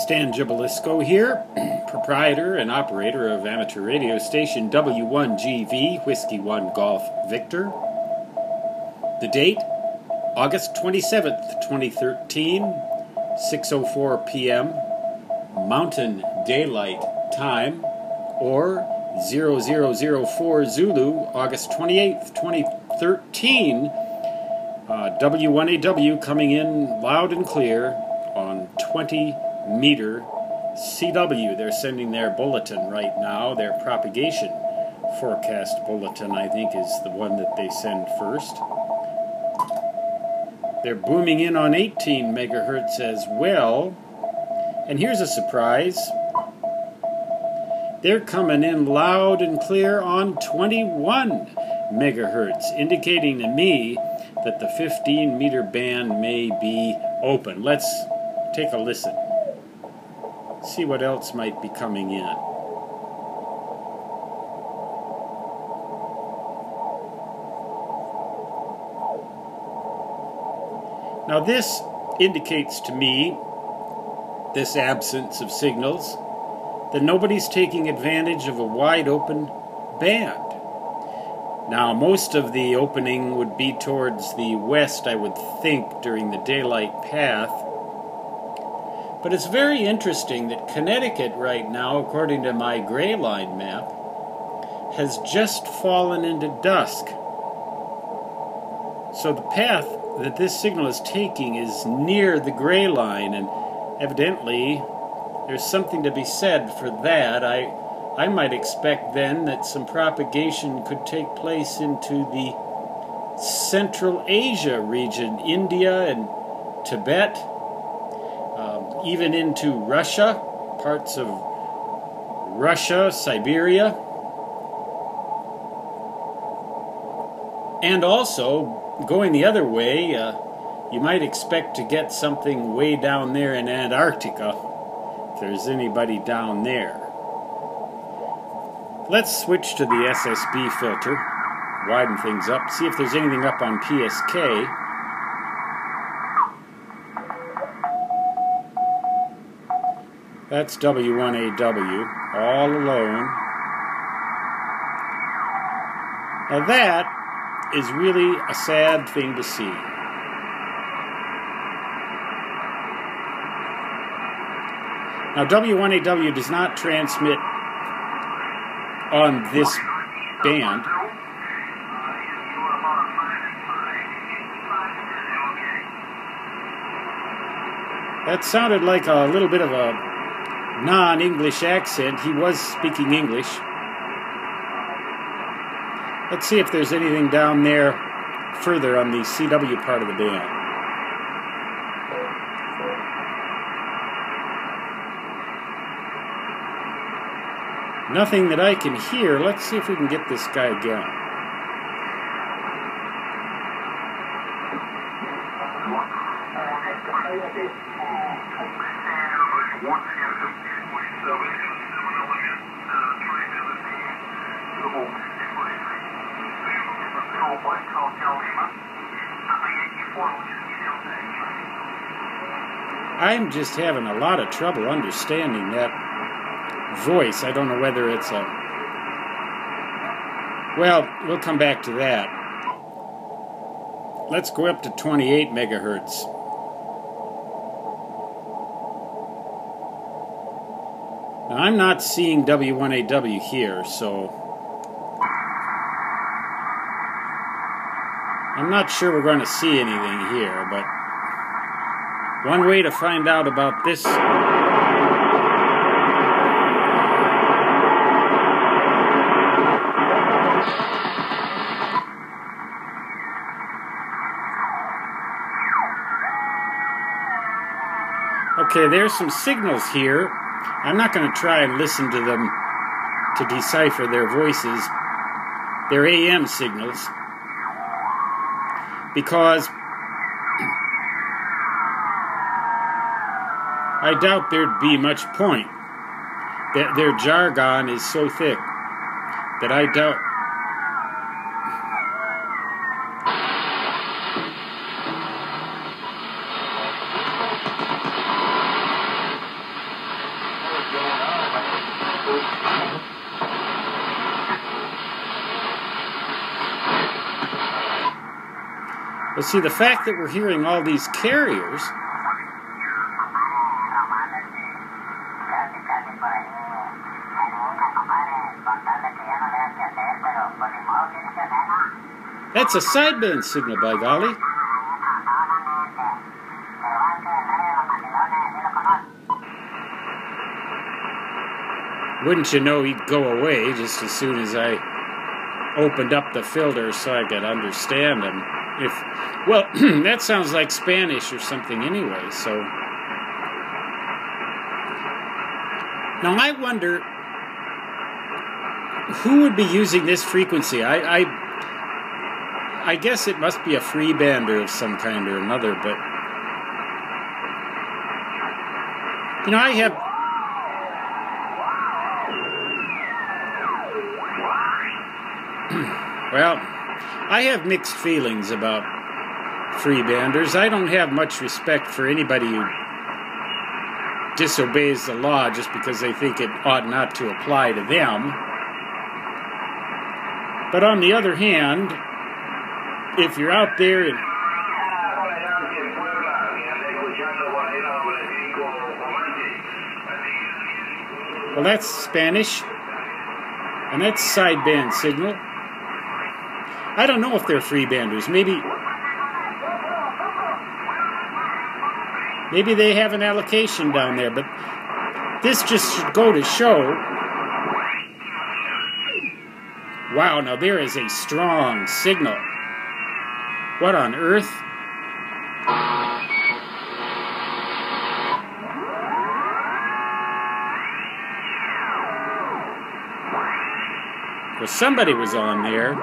Stan Gibilisco here, proprietor and operator of amateur radio station W1GV, Whiskey 1 Golf Victor. The date, August 27th, 2013, 6:04 p.m. Mountain Daylight Time, or 0004 Zulu, August 28th, 2013. W1AW coming in loud and clear on 20-meter CW. They're sending their bulletin right now. Their propagation forecast bulletin, I think, is the one that they send first. They're booming in on 18 megahertz as well. And here's a surprise. They're coming in loud and clear on 21 megahertz, indicating to me that the 15-meter band may be open. Let's take a listen. See what else might be coming in. Now this indicates to me, this absence of signals, that nobody's taking advantage of a wide open band. Now, most of the opening would be towards the west, I would think, during the daylight path. But it's very interesting that Connecticut right now, according to my gray line map, has just fallen into dusk. So the path that this signal is taking is near the gray line, and evidently there's something to be said for that. I might expect then that some propagation could take place into the Central Asia region, India and Tibet, even into Russia, parts of Russia, Siberia, and also going the other way, you might expect to get something way down there in Antarctica, if there's anybody down there. Let's switch to the SSB filter, widen things up, see if there's anything up on PSK. That's W1AW, all alone. Now that is really a sad thing to see. Now W1AW does not transmit on this band. That sounded like a little bit of a non-English accent. He was speaking English. Let's see if there's anything down there further on the CW part of the band. Nothing that I can hear. Let's see if we can get this guy again. I'm just having a lot of trouble understanding that voice. I don't know whether it's a... Well, we'll come back to that. Let's go up to 28 megahertz. Now, I'm not seeing W1AW here, so I'm not sure we're going to see anything here, but one way to find out about this... Okay, there's some signals here. I'm not going to try and listen to them to decipher their voices. They're AM signals. Because I doubt there'd be much point. Their jargon is so thick that I doubt... Well, see, the fact that we're hearing all these carriers... That's a sideband signal, by golly. Wouldn't you know he'd go away just as soon as I opened up the filter so I could understand him. Well, that sounds like Spanish or something anyway, so... Now I wonder who would be using this frequency. I guess it must be a freebander of some kind or another, but... You know, I have... Well, I have mixed feelings about freebanders. I don't have much respect for anybody who disobeys the law just because they think it ought not to apply to them. But on the other hand, if you're out there and... Well, that's Spanish, and that's sideband signal. I don't know if they're freebanders. Maybe they have an allocation down there, but this just should go to show. Wow, now there is a strong signal. What on earth? Well, somebody was on there.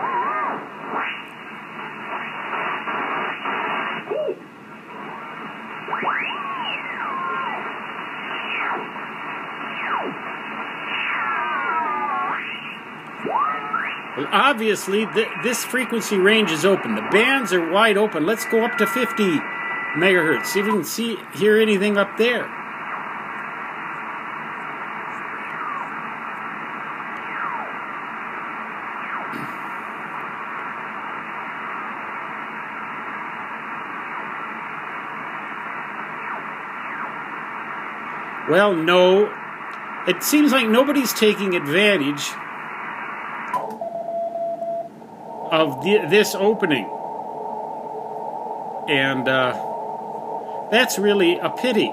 Well, obviously, this frequency range is open. The bands are wide open. Let's go up to 50 megahertz. See if we can hear anything up there. Well, no. It seems like nobody's taking advantage of this opening. And that's really a pity.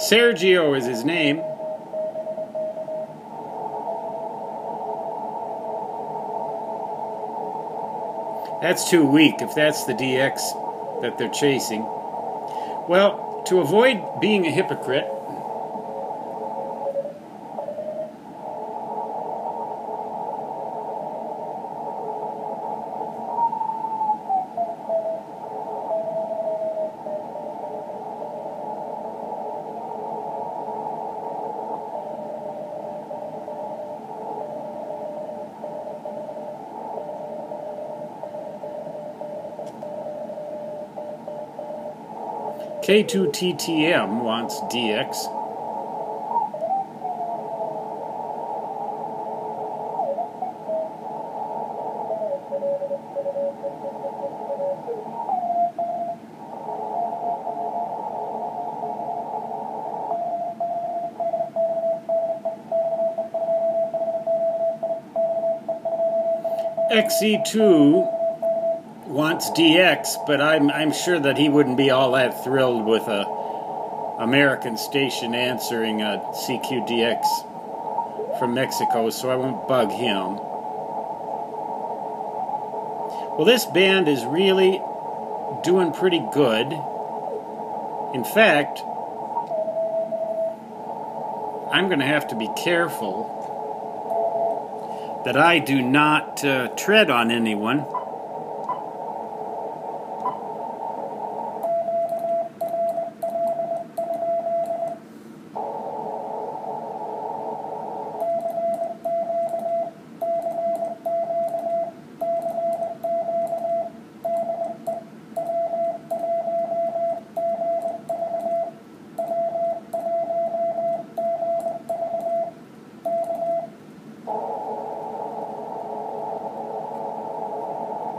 Sergio is his name. That's too weak if that's the DX that they're chasing. Well, to avoid being a hypocrite, K2TTM wants DX. XE2 wants DX, but I'm sure that he wouldn't be all that thrilled with a American station answering a CQDX from Mexico, so I won't bug him. Well, this band is really doing pretty good. In fact, I'm going to have to be careful that I do not tread on anyone.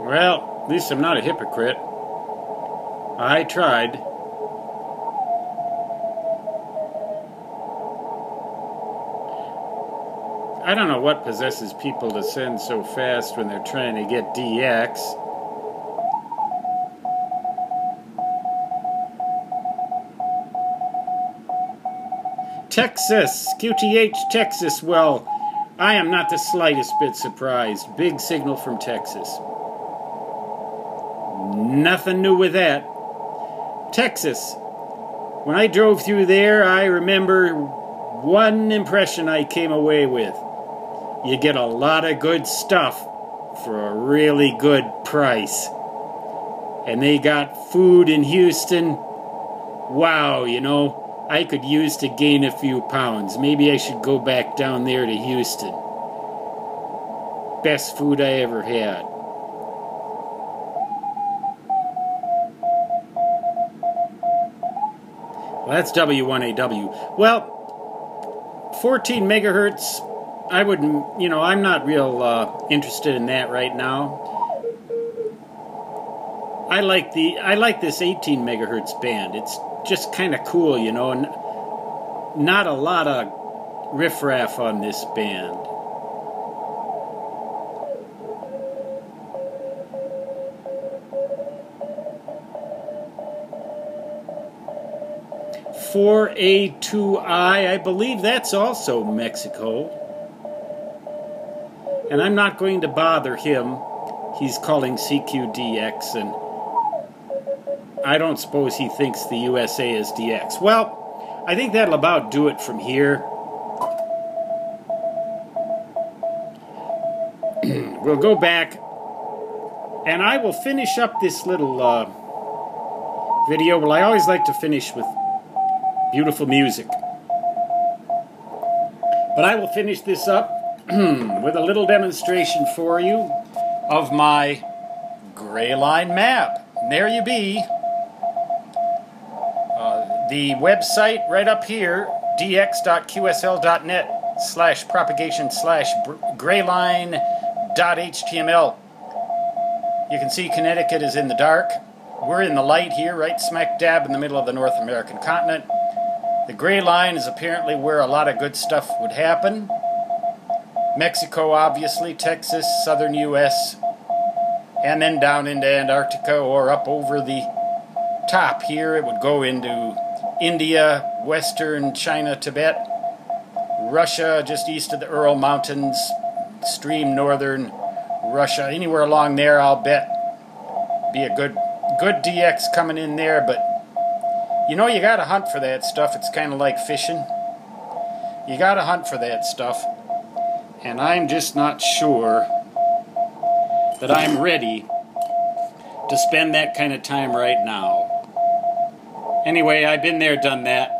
Well, at least I'm not a hypocrite. I tried. I don't know what possesses people to send so fast when they're trying to get DX. Texas, QTH Texas. Well, I am not the slightest bit surprised. Big signal from Texas. Nothing new with that. Texas. When I drove through there, I remember one impression I came away with. You get a lot of good stuff for a really good price. And they got food in Houston. Wow, you know, I could use to gain a few pounds. Maybe I should go back down there to Houston. Best food I ever had. Well, that's W1AW. Well, 14 megahertz, I wouldn't, you know, I'm not real interested in that right now. I like this 18 megahertz band. It's just kind of cool, you know, and not a lot of riffraff on this band. "4A2I, I believe that's also Mexico. And I'm not going to bother him. He's calling CQDX, and I don't suppose he thinks the USA is DX. Well, I think that'll about do it from here. We'll go back, and I will finish up this little video. Well, I always like to finish with beautiful music. But I will finish this up with a little demonstration for you of my gray line map. And there you be. The website right up here, dx.qsl.net/propagation/grayline.html. You can see Connecticut is in the dark. We're in the light here, right smack dab in the middle of the North American continent. The gray line is apparently where a lot of good stuff would happen. Mexico, obviously, Texas, southern U.S., and then down into Antarctica or up over the top here. It would go into India, western China, Tibet, Russia, just east of the Ural Mountains, extreme northern Russia. Anywhere along there, I'll bet, be a good DX coming in there, but you know, you gotta hunt for that stuff. It's kind of like fishing. You gotta hunt for that stuff. And I'm just not sure that I'm ready to spend that kind of time right now. Anyway, I've been there, done that.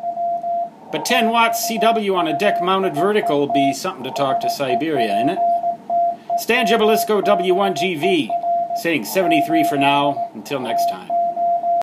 But 10 watts CW on a deck-mounted vertical will be something to talk to Siberia, ain't it? Stan Jabalisco W1GV, saying 73 for now. Until next time.